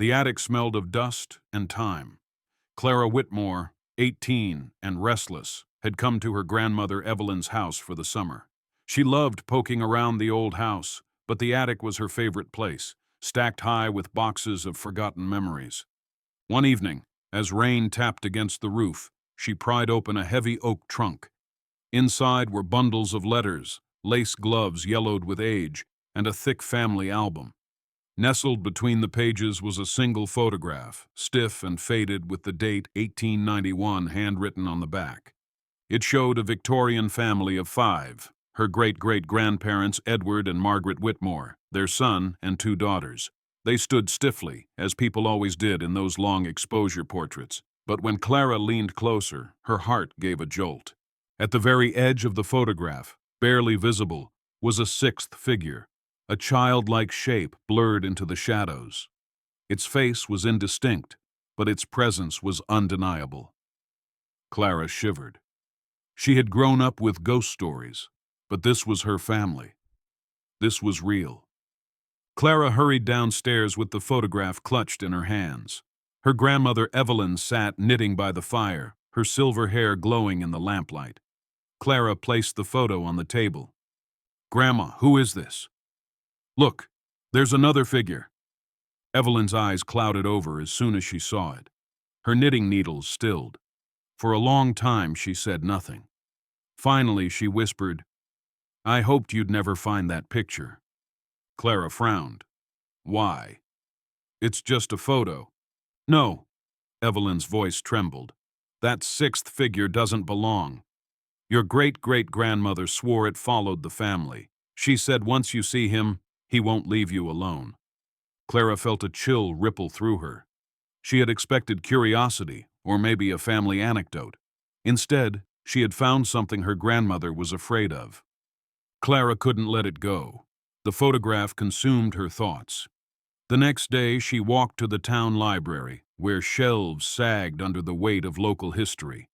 The attic smelled of dust and time. Clara Whitmore, 18 and restless, had come to her grandmother Evelyn's house for the summer. She loved poking around the old house, but the attic was her favorite place, stacked high with boxes of forgotten memories. One evening, as rain tapped against the roof, she pried open a heavy oak trunk. Inside were bundles of letters, lace gloves yellowed with age, and a thick family album. Nestled between the pages was a single photograph, stiff and faded with the date 1891 handwritten on the back. It showed a Victorian family of 5, her great-great-grandparents Edward and Margaret Whitmore, their son and 2 daughters. They stood stiffly, as people always did in those long exposure portraits, but when Clara leaned closer, her heart gave a jolt. At the very edge of the photograph, barely visible, was a 6th figure, a childlike shape blurred into the shadows. Its face was indistinct, but its presence was undeniable. Clara shivered. She had grown up with ghost stories, but this was her family. This was real. Clara hurried downstairs with the photograph clutched in her hands. Her grandmother Evelyn sat knitting by the fire, her silver hair glowing in the lamplight. Clara placed the photo on the table. "Grandma, who is this?" "Look, there's another figure." Evelyn's eyes clouded over as soon as she saw it. Her knitting needles stilled. For a long time she said nothing. Finally she whispered, "I hoped you'd never find that picture." Clara frowned. "Why?" "It's just a photo." "No." Evelyn's voice trembled. "That 6th figure doesn't belong. Your great-great-grandmother swore it followed the family. She said once you see him, he won't leave you alone." Clara felt a chill ripple through her. She had expected curiosity, or maybe a family anecdote. Instead, she had found something her grandmother was afraid of. Clara couldn't let it go. The photograph consumed her thoughts. The next day, she walked to the town library, where shelves sagged under the weight of local history.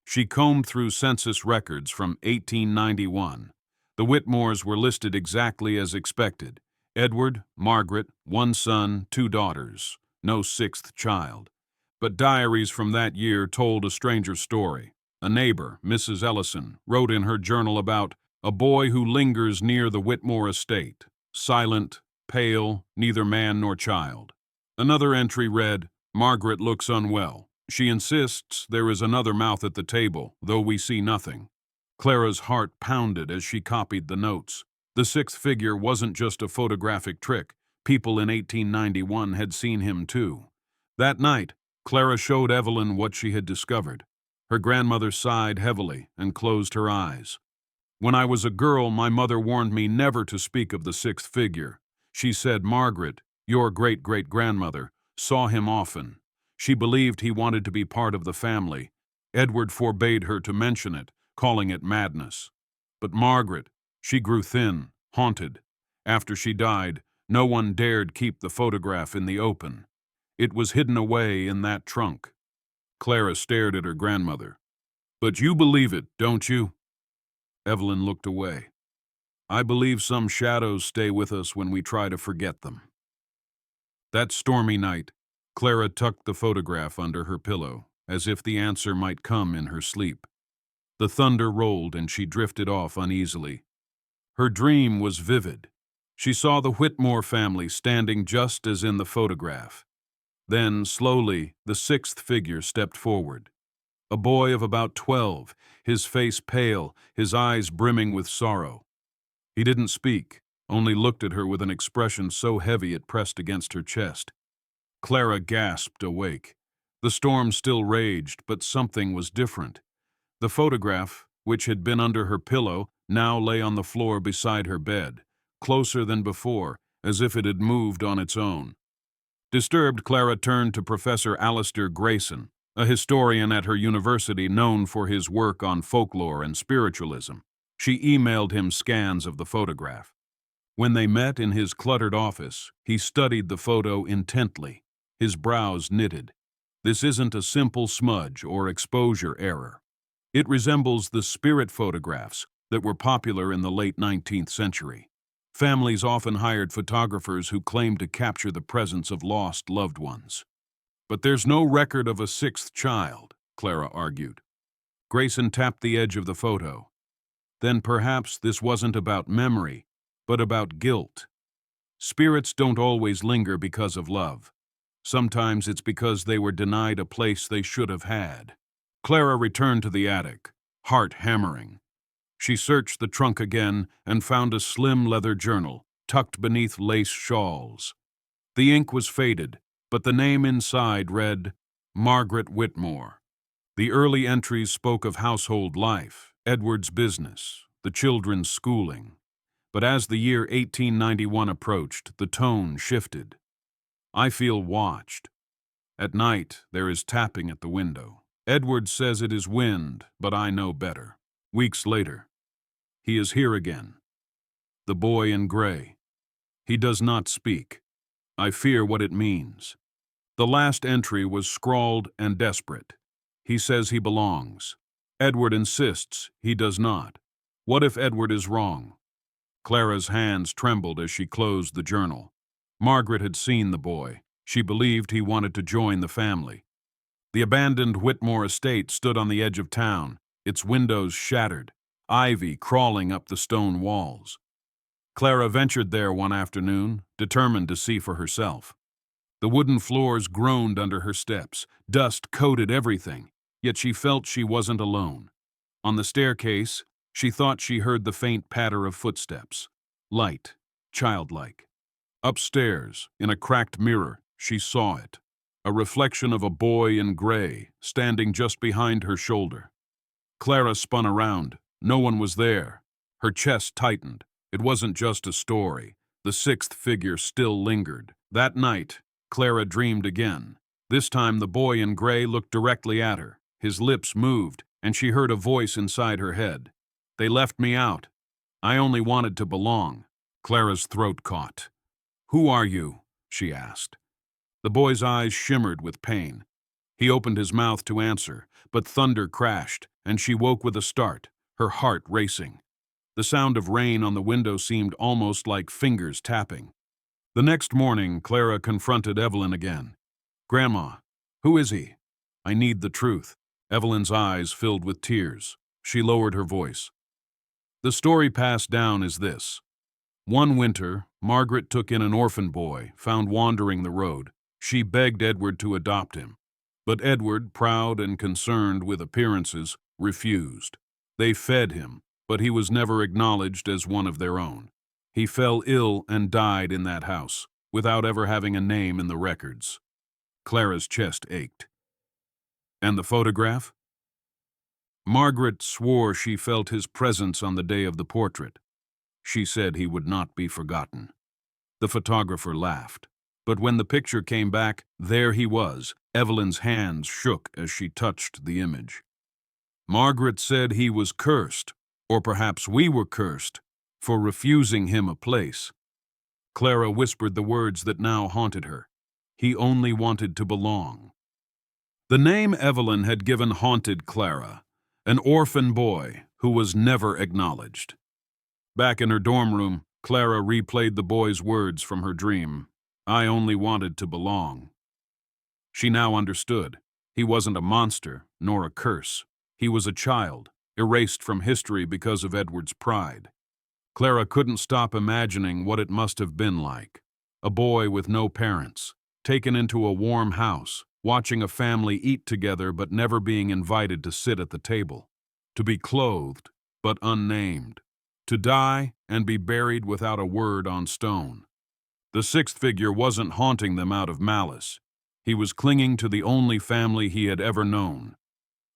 She combed through census records from 1891. The Whitmores were listed exactly as expected. Edward, Margaret, 1 son, 2 daughters, no 6th child. But diaries from that year told a stranger story. A neighbor, Mrs. Ellison, wrote in her journal about a boy who lingers near the Whitmore estate, silent, pale, neither man nor child. Another entry read, "Margaret looks unwell. She insists there is another mouth at the table, though we see nothing." Clara's heart pounded as she copied the notes. The 6th figure wasn't just a photographic trick. People in 1891 had seen him too. That night, Clara showed Evelyn what she had discovered. Her grandmother sighed heavily and closed her eyes. "When I was a girl, my mother warned me never to speak of the 6th figure. She said Margaret, your great-great-grandmother, saw him often. She believed he wanted to be part of the family. Edward forbade her to mention it, calling it madness. But Margaret, she grew thin, haunted. After she died, no one dared keep the photograph in the open. It was hidden away in that trunk." Clara stared at her grandmother. "But you believe it, don't you?" Evelyn looked away. "I believe some shadows stay with us when we try to forget them." That stormy night, Clara tucked the photograph under her pillow, as if the answer might come in her sleep. The thunder rolled and she drifted off uneasily. Her dream was vivid. She saw the Whitmore family standing just as in the photograph. Then, slowly, the 6th figure stepped forward. A boy of about 12, his face pale, his eyes brimming with sorrow. He didn't speak, only looked at her with an expression so heavy it pressed against her chest. Clara gasped awake. The storm still raged, but something was different. The photograph, which had been under her pillow, now lay on the floor beside her bed, closer than before, as if it had moved on its own. Disturbed, Clara turned to Professor Alistair Grayson, a historian at her university known for his work on folklore and spiritualism. She emailed him scans of the photograph. When they met in his cluttered office, he studied the photo intently, his brows knitted. "This isn't a simple smudge or exposure error. It resembles the spirit photographs that were popular in the late 19th century. Families often hired photographers who claimed to capture the presence of lost loved ones. But there's no record of a sixth child, Clara argued. Grayson tapped the edge of the photo. Then perhaps this wasn't about memory, but about guilt. Spirits don't always linger because of love. Sometimes it's because they were denied a place they should have had. Clara returned to the attic, heart hammering. She searched the trunk again and found a slim leather journal, tucked beneath lace shawls. The ink was faded, but the name inside read, Margaret Whitmore. The early entries spoke of household life, Edward's business, the children's schooling. But as the year 1891 approached, the tone shifted. I feel watched. At night, there is tapping at the window. Edward says it is wind, but I know better. Weeks later, he is here again. The boy in gray. He does not speak. I fear what it means. The last entry was scrawled and desperate. He says he belongs. Edward insists he does not. What if Edward is wrong? Clara's hands trembled as she closed the journal. Margaret had seen the boy. She believed he wanted to join the family. The abandoned Whitmore estate stood on the edge of town, its windows shattered, ivy crawling up the stone walls. Clara ventured there one afternoon, determined to see for herself. The wooden floors groaned under her steps, dust coated everything, yet she felt she wasn't alone. On the staircase, she thought she heard the faint patter of footsteps, light, childlike. Upstairs, in a cracked mirror, she saw it, a reflection of a boy in gray, standing just behind her shoulder. Clara spun around. No one was there. Her chest tightened. It wasn't just a story. The sixth figure still lingered. That night, Clara dreamed again. This time the boy in gray looked directly at her. His lips moved, and she heard a voice inside her head. They left me out. I only wanted to belong. Clara's throat caught. Who are you? She asked. The boy's eyes shimmered with pain. He opened his mouth to answer, but thunder crashed, and she woke with a start, her heart racing. The sound of rain on the window seemed almost like fingers tapping. The next morning, Clara confronted Evelyn again. Grandma, who is he? I need the truth. Evelyn's eyes filled with tears. She lowered her voice. The story passed down is this. One winter, Margaret took in an orphan boy, found wandering the road. She begged Edward to adopt him. But Edward, proud and concerned with appearances, refused. They fed him, but he was never acknowledged as one of their own. He fell ill and died in that house, without ever having a name in the records. Clara's chest ached. And the photograph? Margaret swore she felt his presence on the day of the portrait. She said he would not be forgotten. The photographer laughed. But when the picture came back, there he was. Evelyn's hands shook as she touched the image. Margaret said he was cursed, or perhaps we were cursed, for refusing him a place. Clara whispered the words that now haunted her. He only wanted to belong. The name Evelyn had given haunted Clara, an orphan boy who was never acknowledged. Back in her dorm room, Clara replayed the boy's words from her dream. I only wanted to belong. She now understood. He wasn't a monster, nor a curse. He was a child, erased from history because of Edward's pride. Clara couldn't stop imagining what it must have been like. A boy with no parents, taken into a warm house, watching a family eat together but never being invited to sit at the table. To be clothed, but unnamed. To die and be buried without a word on stone. The sixth figure wasn't haunting them out of malice. He was clinging to the only family he had ever known.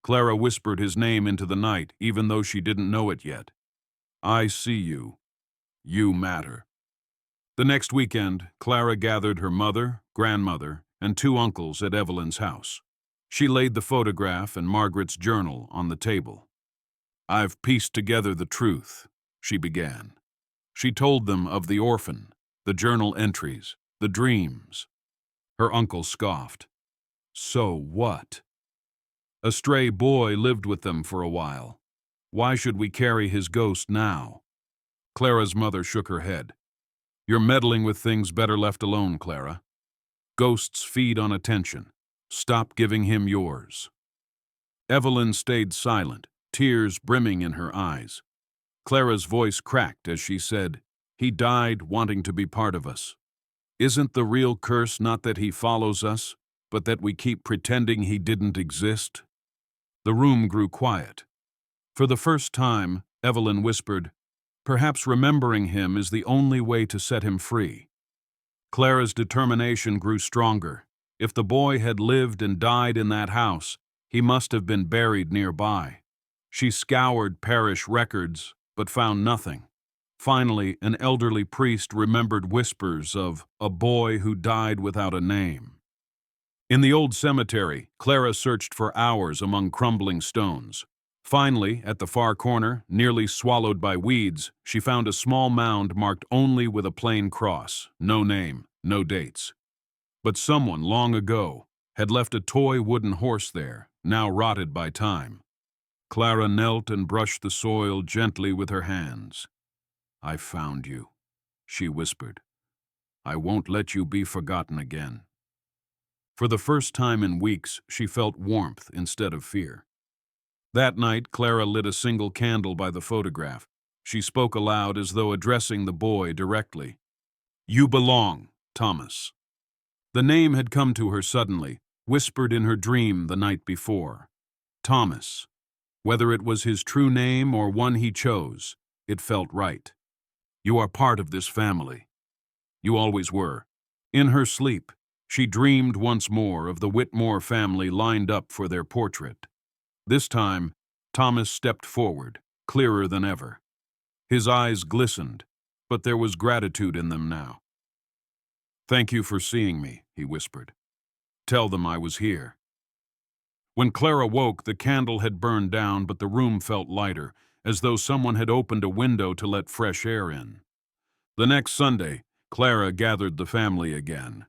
Clara whispered his name into the night, even though she didn't know it yet. I see you. You matter. The next weekend, Clara gathered her mother, grandmother, and 2 uncles at Evelyn's house. She laid the photograph and Margaret's journal on the table. I've pieced together the truth, she began. She told them of the orphan, the journal entries, the dreams. Her uncle scoffed. So what? A stray boy lived with them for a while. Why should we carry his ghost now? Clara's mother shook her head. You're meddling with things better left alone, Clara. Ghosts feed on attention. Stop giving him yours. Evelyn stayed silent, tears brimming in her eyes. Clara's voice cracked as she said, "He died wanting to be part of us. Isn't the real curse not that he follows us, but that we keep pretending he didn't exist?" The room grew quiet. For the first time, Evelyn whispered, "Perhaps remembering him is the only way to set him free." Clara's determination grew stronger. If the boy had lived and died in that house, he must have been buried nearby. She scoured parish records, but found nothing. Finally, an elderly priest remembered whispers of a boy who died without a name. In the old cemetery, Clara searched for hours among crumbling stones. Finally, at the far corner, nearly swallowed by weeds, she found a small mound marked only with a plain cross, no name, no dates. But someone, long ago, had left a toy wooden horse there, now rotted by time. Clara knelt and brushed the soil gently with her hands. "I found you," she whispered. "I won't let you be forgotten again." For the first time in weeks, she felt warmth instead of fear. That night, Clara lit a single candle by the photograph. She spoke aloud as though addressing the boy directly. "You belong, Thomas." The name had come to her suddenly, whispered in her dream the night before. Thomas. Whether it was his true name or one he chose, it felt right. "You are part of this family. You always were." In her sleep, she dreamed once more of the Whitmore family lined up for their portrait. This time, Thomas stepped forward, clearer than ever. His eyes glistened, but there was gratitude in them now. "Thank you for seeing me," he whispered. "Tell them I was here." When Clara woke, the candle had burned down, but the room felt lighter, as though someone had opened a window to let fresh air in. The next Sunday, Clara gathered the family again.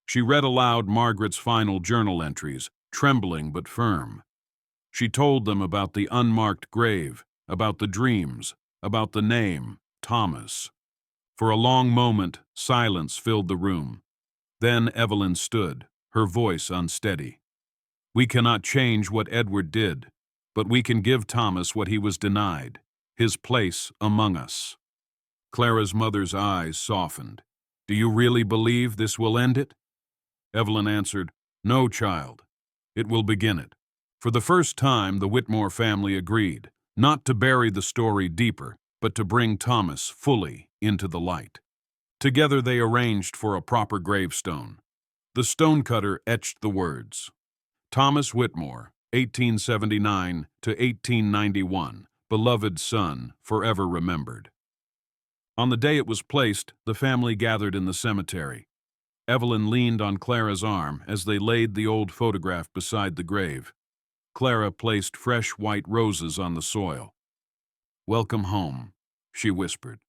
She read aloud Margaret's final journal entries, trembling but firm. She told them about the unmarked grave, about the dreams, about the name, Thomas. For a long moment, silence filled the room. Then Evelyn stood, her voice unsteady. "We cannot change what Edward did, but we can give Thomas what he was denied, his place among us." Clara's mother's eyes softened. "Do you really believe this will end it?" Evelyn answered, "No, child. It will begin it." For the first time, the Whitmore family agreed, not to bury the story deeper, but to bring Thomas fully into the light. Together they arranged for a proper gravestone. The stonecutter etched the words, "Thomas Whitmore, 1879 to 1891, beloved son, forever remembered." On the day it was placed, the family gathered in the cemetery. Evelyn leaned on Clara's arm as they laid the old photograph beside the grave. Clara placed fresh white roses on the soil. "Welcome home," she whispered.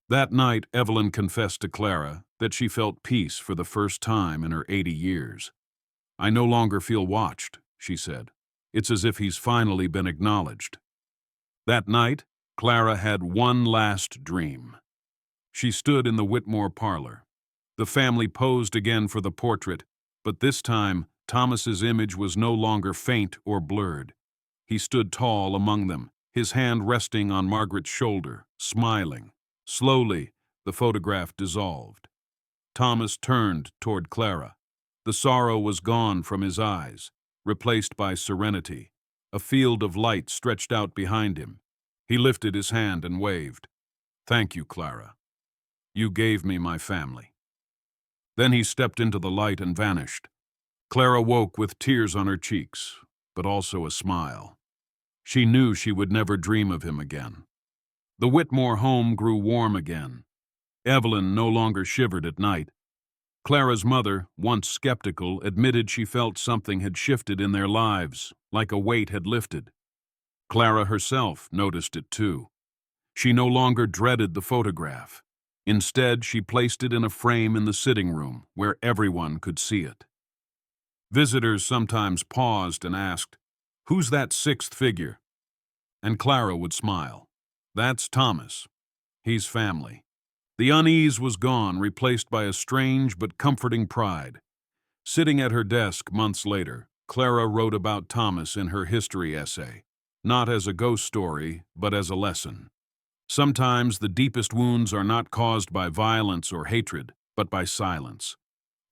That night, Evelyn confessed to Clara that she felt peace for the first time in her 80 years. "I no longer feel watched," she said. "It's as if he's finally been acknowledged." That night, Clara had one last dream. She stood in the Whitmore parlor. The family posed again for the portrait, but this time, Thomas's image was no longer faint or blurred. He stood tall among them, his hand resting on Margaret's shoulder, smiling. Slowly, the photograph dissolved. Thomas turned toward Clara. The sorrow was gone from his eyes, replaced by serenity. A field of light stretched out behind him. He lifted his hand and waved. "Thank you, Clara. You gave me my family." Then he stepped into the light and vanished. Clara woke with tears on her cheeks, but also a smile. She knew she would never dream of him again. The Whitmore home grew warm again. Evelyn no longer shivered at night. Clara's mother, once skeptical, admitted she felt something had shifted in their lives, like a weight had lifted. Clara herself noticed it too. She no longer dreaded the photograph. Instead, she placed it in a frame in the sitting room where everyone could see it. Visitors sometimes paused and asked, "Who's that sixth figure?" And Clara would smile. "That's Thomas. He's family." The unease was gone, replaced by a strange but comforting pride. Sitting at her desk months later, Clara wrote about Thomas in her history essay, not as a ghost story, but as a lesson. Sometimes the deepest wounds are not caused by violence or hatred, but by silence.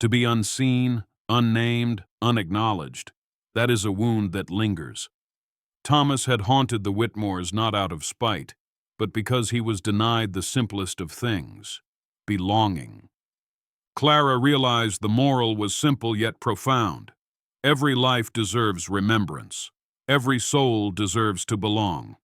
To be unseen, unnamed, unacknowledged, that is a wound that lingers. Thomas had haunted the Whitmores not out of spite, but because he was denied the simplest of things, belonging. Clara realized the moral was simple yet profound. Every life deserves remembrance. Every soul deserves to belong.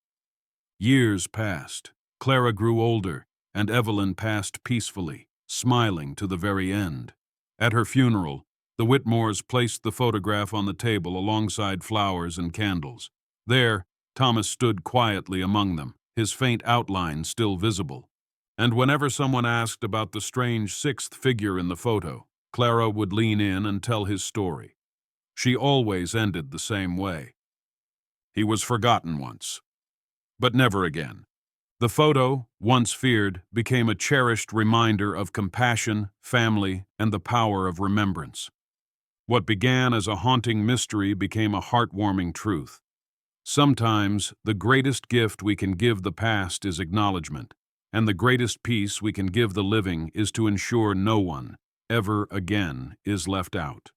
Years passed. Clara grew older, and Evelyn passed peacefully, smiling to the very end. At her funeral, the Whitmores placed the photograph on the table alongside flowers and candles. There, Thomas stood quietly among them, his faint outline still visible. And whenever someone asked about the strange sixth figure in the photo, Clara would lean in and tell his story. She always ended the same way. He was forgotten once, but never again. The photo, once feared, became a cherished reminder of compassion, family, and the power of remembrance. What began as a haunting mystery became a heartwarming truth. Sometimes, the greatest gift we can give the past is acknowledgement, and the greatest peace we can give the living is to ensure no one, ever again, is left out.